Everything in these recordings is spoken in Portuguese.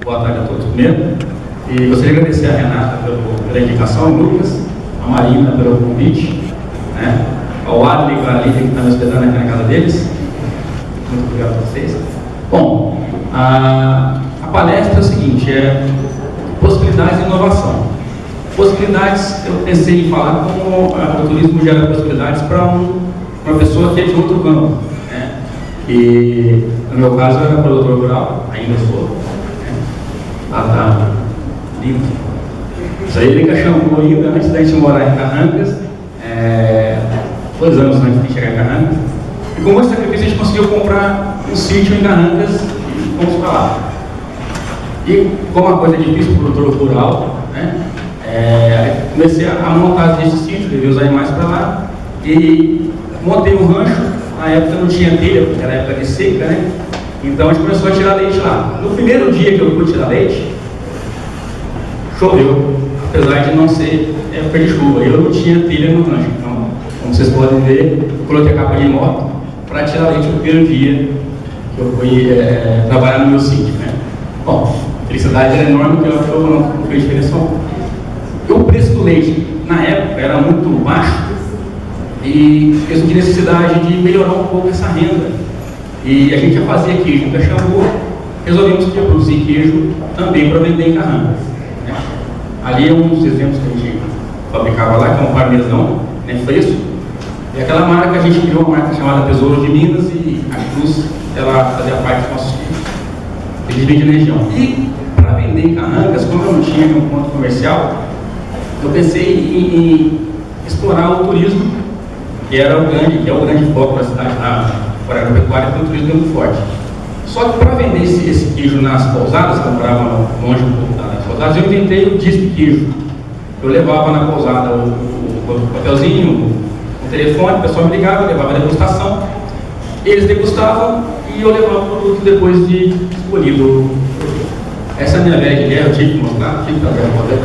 Boa tarde a todos primeiro. E gostaria de agradecer a Renata pela indicação, o Lucas, a Marina pelo convite, né? Ao Adli e a Lídia que estão me hospedando aqui na casa deles. Muito obrigado a vocês. Bom, a palestra é o seguinte, é possibilidades de inovação. Possibilidades, eu pensei em falar como o turismo gera possibilidades para uma pessoa que é de outro campo, né? E no meu caso eu era produtor rural, ainda sou, né? Tá lindo. Isso aí ele encaixou ainda antes da gente morar em Carrancas, 2 anos antes de chegar em Carrancas. E com muito sacrifício a gente conseguiu comprar um sítio em Carrancas e fomos para lá. E como a coisa é difícil para o produtor rural, né? Comecei a montar esse sítio, levei os animais para lá e montei um rancho. Na época não tinha telha, porque era época de seca, né? Então a gente começou a tirar leite lá. No primeiro dia que eu fui tirar leite, choveu, apesar de não ser época de chuva. Eu não tinha telha no rancho. Então, como vocês podem ver, eu coloquei a capa de moto para tirar leite no primeiro dia que eu fui trabalhar no meu sítio, né? Bom, a felicidade era enorme, porque a chuva não fez diferença alguma. O preço do leite, na época, era muito baixo e eu senti necessidade de melhorar um pouco essa renda. E a gente já fazia queijo em Caxambu, resolvemos que ia produzir queijo também para vender em Carrancas, né? Ali é um dos exemplos que a gente fabricava lá, que é um parmesão, né, fresco. E aquela marca, a gente criou uma marca chamada Tesouro de Minas e a Cruz, ela fazia parte do nosso queijo. Eles vendem na região. E para vender em Carrancas, como eu não tinha nenhum ponto comercial, eu pensei em explorar o turismo, que é o grande foco da cidade, na agropecuária, que o turismo é muito forte. Só que para vender esse queijo nas pousadas, que eu morava longe um pouco das pousadas, eu inventei o disque queijo. Eu levava na pousada o papelzinho, o telefone, o pessoal me ligava, eu levava a degustação, eles degustavam e eu levava o produto depois de escolhido. Essa é a minha velha de guerra, eu tive que mostrar,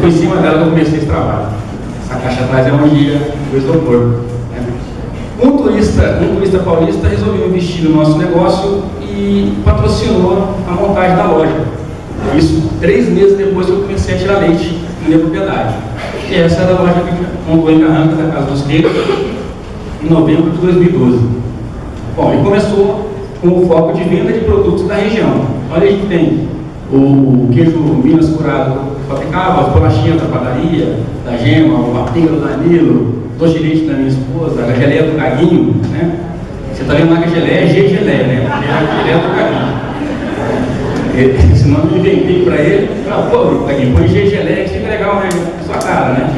foi em cima dela que eu comecei esse trabalho. Essa caixa atrás é uma guia do isopor, né? Um turista paulista resolveu investir no nosso negócio e patrocinou a montagem da loja. Isso 3 meses depois que eu comecei a tirar leite na minha propriedade. E essa era a loja que montou em Carrancas, da Casa dos Queijos, em novembro de 2012. Bom, e começou com o foco de venda de produtos da região. Olha, a gente tem o queijo Minas curado que fabricava, as bolachinhas da padaria, da Gema, o bateiro do Danilo, doce de leite da minha esposa, a geleia do Caguinho, né? Você está vendo lá que a geleia é G-geleia, né? A geleia do Caguinho. Esse nome eu inventei para ele. Pô, Caguinho, põe G-geleia que fica legal, né? Sua cara, né?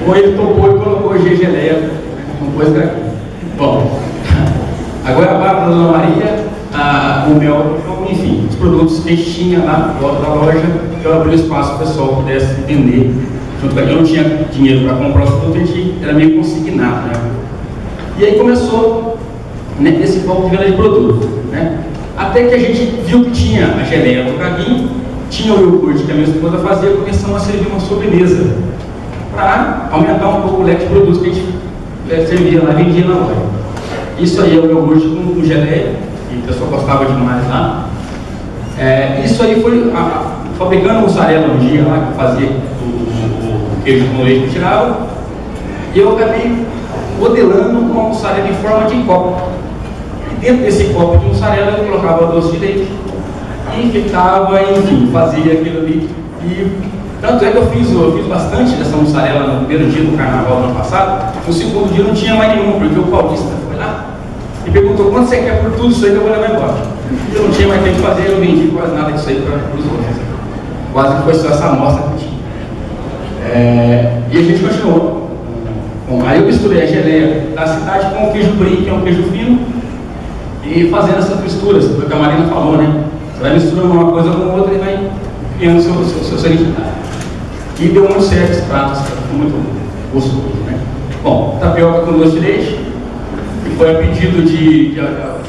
Ou ele topou e colocou G-geleia, não pôs Caguinho. Bom, agora a barra da Dona Maria, o mel, enfim, os produtos que a gente tinha lá fora da loja, eu abri o espaço para o pessoal pudesse vender. Eu não tinha dinheiro para comprar os produtos, a gente era meio consignado, né? E aí começou, né, esse foco de venda de produto, né? Até que a gente viu que tinha a geleia do Caguinho, tinha o iogurte que a minha esposa fazia, começamos a servir uma sobremesa para aumentar um pouco o leque de produtos que a gente servia lá, vendia na loja. Isso aí é o iogurte com geleia, e o pessoal gostava demais lá. Isso aí foi fabricando mussarela um dia lá, que fazia o queijo com leite que tirava, e eu acabei modelando uma mussarela em forma de copo. E dentro desse copo de mussarela eu colocava doce de leite e ficava, enfim, fazia aquilo ali. E tanto é que eu fiz bastante dessa mussarela no primeiro dia do carnaval do ano passado. No segundo dia não tinha mais nenhum, porque o paulista foi lá e perguntou: quanto você quer por tudo isso aí que eu vou levar embora? Eu não tinha mais tempo de fazer, eu vendi quase nada disso aí para os outros. Quase que foi só essa amostra que eu tinha. E a gente continuou. Bom, aí eu misturei a geleia da cidade com o queijo brie, que é um queijo fino, e fazendo essas misturas, foi o que a Marina falou, né? Você vai misturando uma coisa com outra e vai criando seu identidade. E deu muito certo esse prato, ficou muito gostoso, né? Bom, tapioca com doce de leite, que foi a pedido de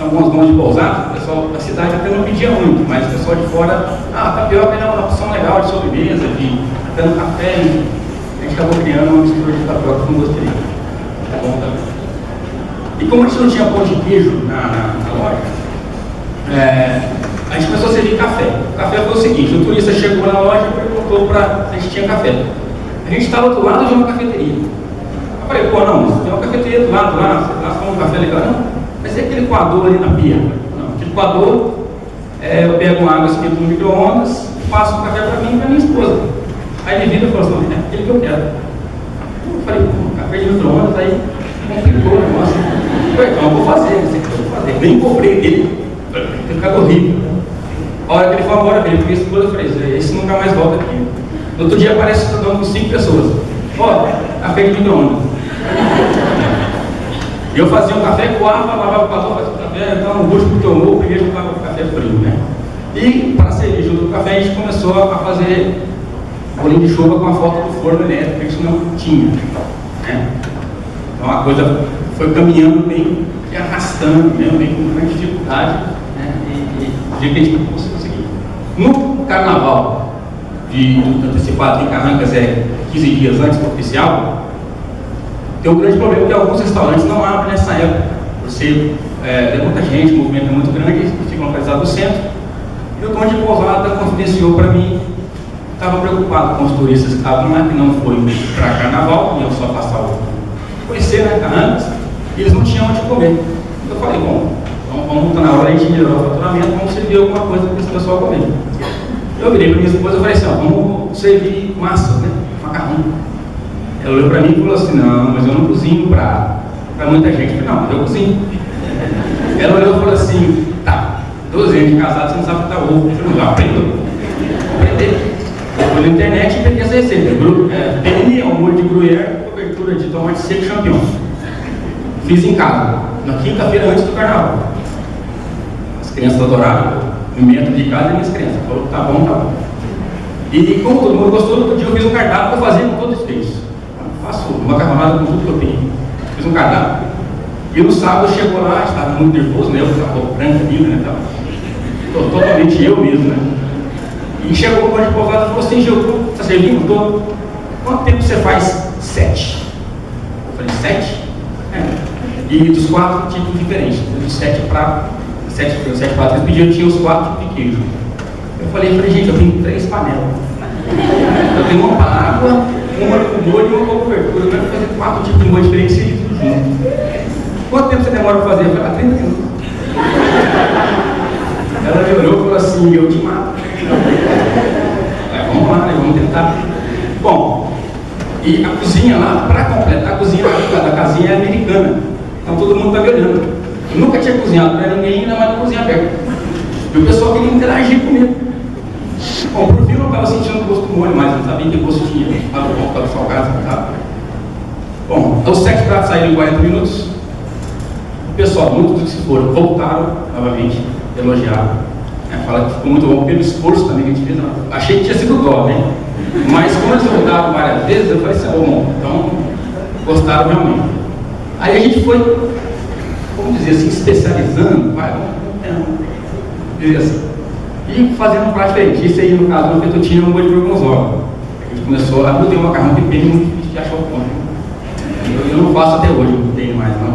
algumas mãos de pousada. O pessoal da cidade até não pedia muito, mas o pessoal de fora, tapioca é uma opção legal de sobremesa, até no café, enfim. A gente acabou criando uma mistura de tapioca com doce de leite. É bom também. E como a gente não tinha pão de queijo na loja, A gente começou a servir café. O café foi o seguinte: o turista chegou na loja e perguntou se a gente tinha café. A gente estava do lado de uma cafeteria. Eu falei, pô, não, tem uma cafeteria do lado lá, nós tomamos um café legal. Não, mas é aquele coador ali na pia. Não, aquele coador, eu pego uma água esquenta no micro-ondas, faço o café para mim e para minha esposa. Aí ele vira e falou assim, é aquele que eu quero. Eu falei, pô, café de micro-ondas, aí complicou o negócio. Eu falei, então eu vou fazer, não sei o que eu vou fazer. Nem comprei dele, tem ficado horrível. A hora que ele foi embora, ele fez esposa, eu falei, esse nunca mais volta aqui. No outro dia aparece estudando com 5 pessoas. Ó, café de micro-ondas. E eu fazia um café, coava, lavava o coador, fazia o café, então no último que tomou, primeiro jogava o café frio, né? E para servir junto com o café, a gente começou a fazer bolinho de chuva com a falta do forno elétrico, que a gente não tinha, né? Então a coisa foi caminhando bem, e arrastando, bem com grande dificuldade, né? E o dia que a gente conseguiu. No carnaval de antecipado em Carrancas, 15 dias antes do oficial, tem um grande problema que alguns restaurantes não abrem nessa época, por ser muita gente, o movimento é muito grande, ficam localizados no centro. E o dono de pousada confidenciou para mim, estava preocupado com os turistas que estavam lá, que não foi para carnaval, iam só passar o conhecer, né, Carrancas, e eles não tinham onde comer. Eu falei, bom, então vamos na hora de melhorar o faturamento, vamos servir alguma coisa para esse pessoal comer. Eu virei para minha esposa e falei assim, ó, vamos servir massa, né, macarrão. Ela olhou para mim e falou assim, não, mas eu não cozinho para muita gente. Eu falei, não, mas eu cozinho. Ela olhou e falou assim, tá, 12 anos de casado, você não sabe fritar ovo. Eu falei, não, aprendeu. Vou aprender. Eu fui na internet e peguei essa receita. Penne ao molho de gruyère, cobertura de tomate seco e champignon. Fiz em casa, na quinta-feira antes do carnaval. As crianças adoraram, o método de casa e minhas crianças. Falou, tá bom, tá bom. E como todo mundo gostou, no outro dia eu fiz um cardápio para fazer com todos os peixes. Faço macarronada com tudo que eu tenho. Fiz um cardápio. E no sábado chegou lá, estava muito nervoso, né? Eu com a roupa branca linda, né? Totalmente eu mesmo, né? E chegou o dono de pousada e falou assim, Gil, está servindo todo? Quanto tempo você faz? 7. Eu falei, 7? E dos 4 tipos diferentes. Dos 7 pratos, 7 pratos, eles pediram, tinha os 4 tipos de queijo. Eu falei, gente, eu tenho 3 panelas. Eu tenho uma para água, uma com molho e uma com cobertura. Eu quero fazer 4 tipos de molho diferentes e tudo junto. Quanto tempo você demora para fazer? Eu falei, 30 minutos. Ela me olhou e falou assim, eu te mato. Vamos lá, né? Vamos tentar. Bom, e a cozinha lá, para completar, a cozinha da casinha é americana. Então todo mundo está me olhando. Eu nunca tinha cozinhado para ninguém, ainda mais na cozinha aberta. E o pessoal queria interagir comigo. Bom, por fim eu estava sentindo o gosto do molho, mas não sabia que gosto tinha. Estava bom, estava salgado, tá? Bom, os 7 pratos saíram em 40 minutos. O pessoal, muitos dos que se foram, voltaram novamente, elogiaram. Fala que ficou muito bom pelo esforço também que a gente fez. Achei que tinha sido dó, né? Mas como eles voltaram várias vezes, eu falei assim, bom, então gostaram realmente. Aí a gente foi, vamos dizer assim, especializando, dizer assim, e fazendo um prato diferente. Isso aí, no caso, no fettuccine, é um molho de gorgonzola. A gente começou a ter um macarrão que tem muito difícil de achar o ponto. Eu não faço até hoje, não tenho mais, não.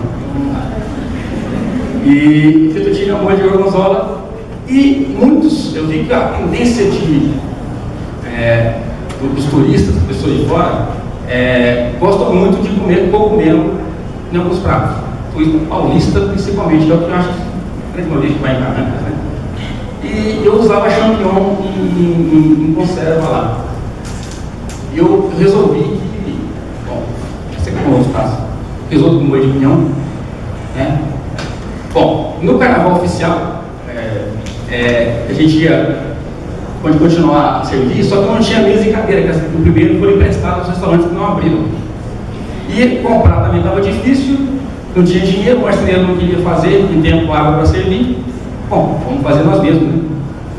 E fettuccine é um molho de gorgonzola. E muitos, eu vi que a tendência dos turistas, das pessoas de fora, gostam muito de comer cogumelo em alguns pratos. Turismo paulista, principalmente, que é o que eu acho que grande maioria que vai em Carrancas, né? E eu usava champignon em conserva lá. E eu resolvi que, bom, você como outros pratos, risoto com molho de pinhão, né? Bom, no carnaval oficial, a gente ia continuar a servir, só que não tinha mesa e cadeira, que no primeiro foram emprestados aos restaurantes que não abriram. E comprar também estava difícil, não tinha dinheiro, o marceneiro não queria fazer, em tempo água para servir. Bom, vamos fazer nós mesmos, né?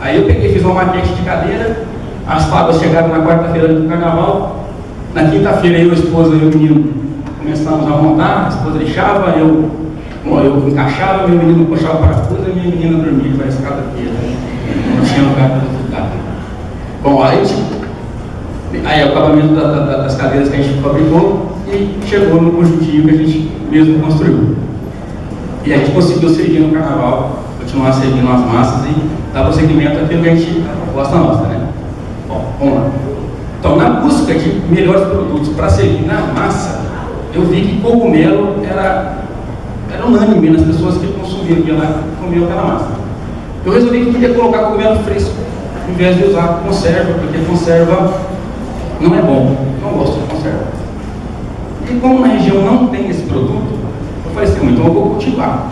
Aí eu peguei, fiz uma maquete de cadeira, as tábuas chegaram na quarta-feira do carnaval, na quinta-feira eu, a esposa e o menino começamos a montar, a esposa lixava, eu encaixava, meu menino puxava o parafuso e minha menina dormia para a escada aqui, não tinha lugar para ficar. Bom, aí o acabamento das cadeiras que a gente fabricou e chegou no conjuntinho que a gente mesmo construiu. E a gente conseguiu servir no carnaval continuar servindo as massas e dar prosseguimento àquilo que a gente gosta nossa, né? Bom, vamos lá. Então, na busca de melhores produtos para servir na massa, eu vi que cogumelo era unânime nas pessoas que consumiam, que comiam aquela massa. Eu resolvi que queria colocar cogumelo fresco, em vez de usar conserva, porque conserva não é bom, não gosto de conserva. E como na região não tem esse produto, eu falei assim, então eu vou cultivar.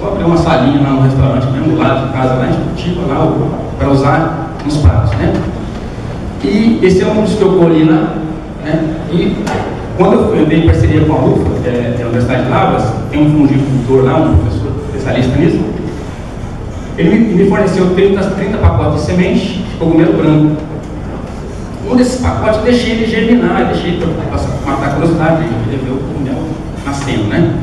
Vou abrir uma salinha lá no restaurante, mesmo do lado de casa, lá a gente cultiva lá para usar nos pratos, né? E esse é um dos que eu colhi lá, né? E quando eu dei parceria com a UFA, que é a Universidade de Lavras, tem um fungicultor lá, um professor especialista nisso, ele me forneceu 30 pacotes de semente de cogumelo branco. Um desses pacotes eu deixei ele germinar, eu deixei para matar a curiosidade, ele ver o cogumelo nascendo, né?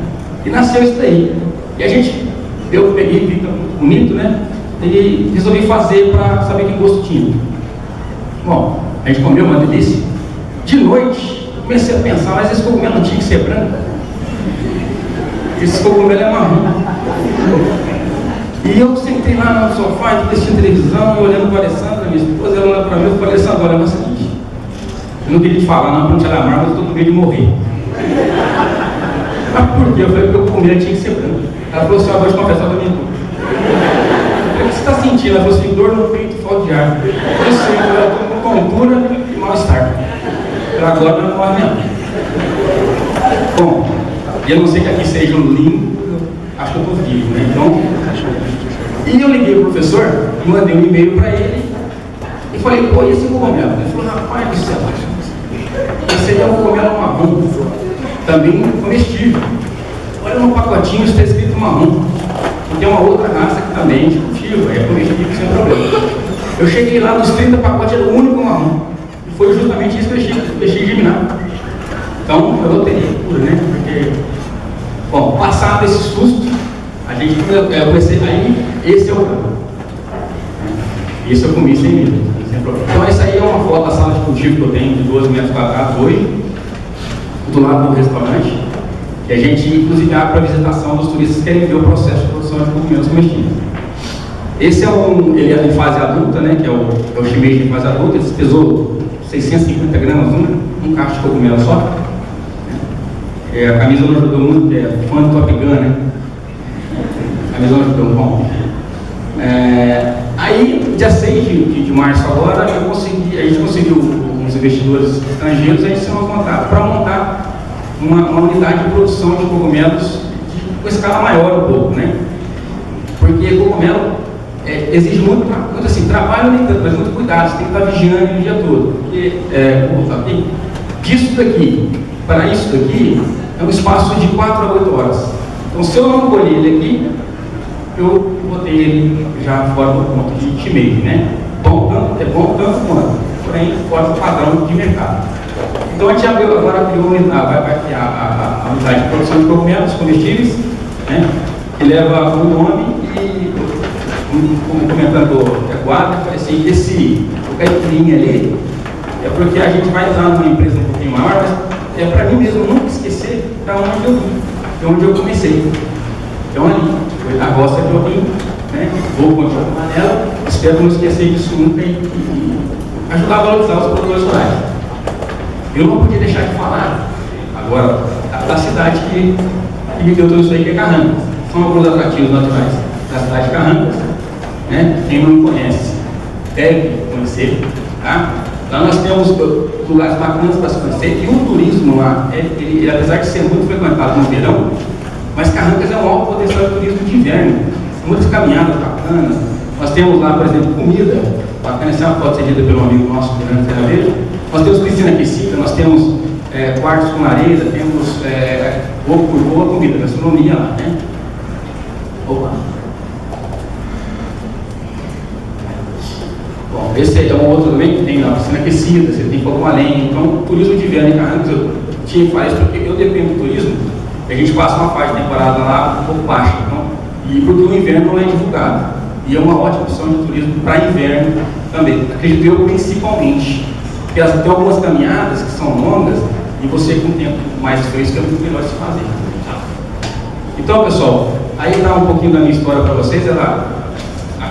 E nasceu isso daí. E eu peguei, vi que muito bonito, né? E resolvi fazer para saber que gosto tinha. Bom, a gente comeu uma delícia. De noite, comecei a pensar, mas esse cogumelo não tinha que ser branco. Esse cogumelo é marrom. E eu sentei lá no sofá, assistindo televisão, olhando para a Alessandra, minha esposa, ela olhando para mim, eu falei, Alessandra, olha, é o seguinte, eu não queria te falar, não, para não te alarmar, mas eu estou com medo de morrer. Mas por quê? Eu falei, porque o cogumelo tinha que ser branco. Ela falou assim, eu vou te confessar para mim. O que você está sentindo? Ela falou assim, dor no peito e falta de ar. Eu sei, eu estou com tontura e mal-estar. Agora não morre não. Bom, e eu não sei que aqui seja um lindo, acho que eu estou vivo, né? Então, e eu liguei para o professor e mandei um e-mail para ele e falei, pô, e esse cogumelo? Ele falou, rapaz do céu, esse aí é um cogumelo marrom, também comestível. Olha no pacotinho, está escrito marrom, porque é uma outra raça que também a gente cultiva, é comestível sem problema. Eu cheguei lá, dos 30 pacotes, era o único marrom. E foi justamente isso que eu deixei germinar. Então, eu loteria pura, né? Porque, bom, passado esse susto, a gente comecei, aí, esse é o branco. Isso eu comi sem medo, sem problema. Então, essa aí é uma foto da sala de cultivo que eu tenho de 12 metros quadrados hoje, do lado do restaurante, que a gente, inclusive, abre para a visitação dos turistas que querem ver o processo de produção de cogumelos comestíveis. Esse é ele é em fase adulta, né, que é o shimeji em fase adulta, ele pesou 650 gramas, um cacho de cogumelo só. A camisa não ajudou muito, fã do Top Gun, né? A camisa não ajudou muito. Aí, dia 6 de março agora, a gente conseguiu uns investidores estrangeiros, a gente se encontrou para montar uma unidade de produção de cogumelos com escala maior um pouco, né? Porque cogumelo exige muito assim, trabalho nem tanto, mas muito cuidado, você tem que estar vigiando o dia todo. Porque disso daqui para isso daqui é um espaço de 4 a 8 horas. Então, se eu não colher ele aqui, eu botei ele já fora do ponto de shimeji, né? É bom tanto quanto, porém fora do padrão de mercado. Então, a gente agora criou vai criar a unidade de produção de cogumelos comestíveis, né? Que leva o nome e, como comentando o quadro, eu falei assim, o caipirinha ali, é porque a gente vai usar numa empresa um pouquinho maior, mas é para mim mesmo nunca esquecer para onde eu vim, de onde eu comecei. Então ali, foi a roça que eu vim, né? Vou continuar nela, espero não esquecer disso nunca e ajudar a valorizar os produtores rurais. Eu não podia deixar de falar agora da cidade que me deu tudo isso aí, que é Carrancas. São alguns atrativos naturais da cidade de Carrancas, né? Quem não me conhece deve conhecer, tá? Lá nós temos lugares bacanas para se conhecer e o turismo lá, ele, apesar de ser muito frequentado no verão, mas Carrancas é um alto potencial de turismo de inverno, muitas caminhadas bacanas. Nós temos lá, por exemplo, comida bacana, essa é uma foto cedida pelo amigo nosso, Fernando Cerveja. Nós temos piscina aquecida, nós temos quartos com lareira, temos boa comida, gastronomia lá, né? Opa! Bom, esse é um outro também que tem a piscina aquecida, você tem fogo a lenha. Então, o turismo de inverno em Carrancas, eu tinha que falar isso porque eu dependo do turismo, a gente passa uma fase de temporada lá um pouco baixa, então, e porque o inverno não é divulgado. E é uma ótima opção de turismo para inverno também, acredito eu, principalmente. Porque tem algumas caminhadas que são longas e você com o tempo mais fresco é muito melhor de se fazer. Então, pessoal, aí dar um pouquinho da minha história para vocês, ela,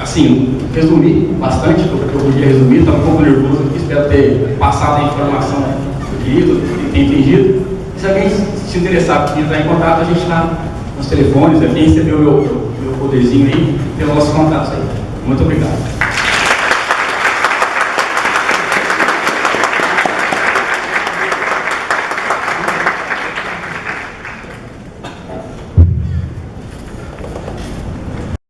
assim, resumi bastante, o que eu podia resumir, estava um pouco nervoso aqui, espero ter passado a informação que eu queria, ter entendido. E se alguém se interessar, entrar em contato, a gente está nos telefones, quem recebeu o meu poderzinho aí, tem os nossos contatos aí. Muito obrigado.